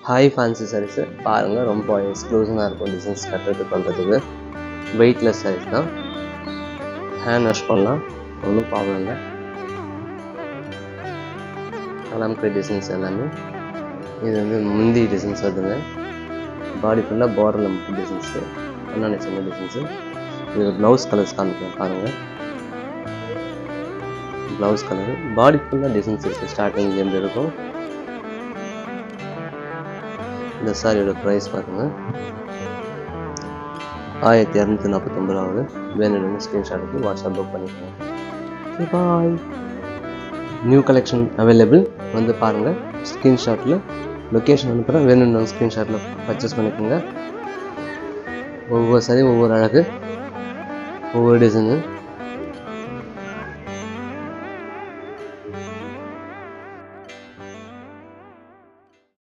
Hi fancy sarees பாருங்கள், ரொம்ப எக்ஸ்க்ளூசிவாக இருக்கும். டிசைன்ஸ் கட்டுறது பண்ணுறதுக்கு வெயிட்லெஸ் சாரீஸ் தான். ஹேண்ட் வாஷ் பண்ணலாம், ஒன்றும் ப்ராப்ளம் இல்லை. கலாம்கரி டிசைன்ஸ் எல்லாமே. இது வந்து முந்தி டிசைன்ஸ் வருதுங்க. பாடி ஃபுல்லாக பார்டரில் முக்கிய டிசைன்ஸு, கண்ணாடி சின்ன டிசைன்ஸு. இது ப்ளவுஸ் கலர்ஸ் காமிக்கலாம் பாருங்கள். ப்ளவுஸ் கலரு பாடி ஃபுல்லாக டிசைன்ஸ் இருக்குது. ஸ்டார்டிங்லேருந்து இருக்கும். இந்த சாரியோட ப்ரைஸ் பாருங்கள், 1249 ஆகுது. வேணும்னு ஸ்க்ரீன்ஷாட் எடுத்து வாட்ஸ்அப் புக் பண்ணிக்கோங்க. பாய். நியூ கலெக்ஷன் அவைலபிள், வந்து பாருங்கள். ஸ்க்ரீன்ஷாட்டில் லொக்கேஷன் அனுப்புகிறேன், வேணும்னு ஸ்க்ரீன்ஷாட்டில் பர்ச்சேஸ் பண்ணிக்கோங்க. ஒவ்வொரு சாரி ஒவ்வொரு அழகு, ஒவ்வொரு டிசைனு.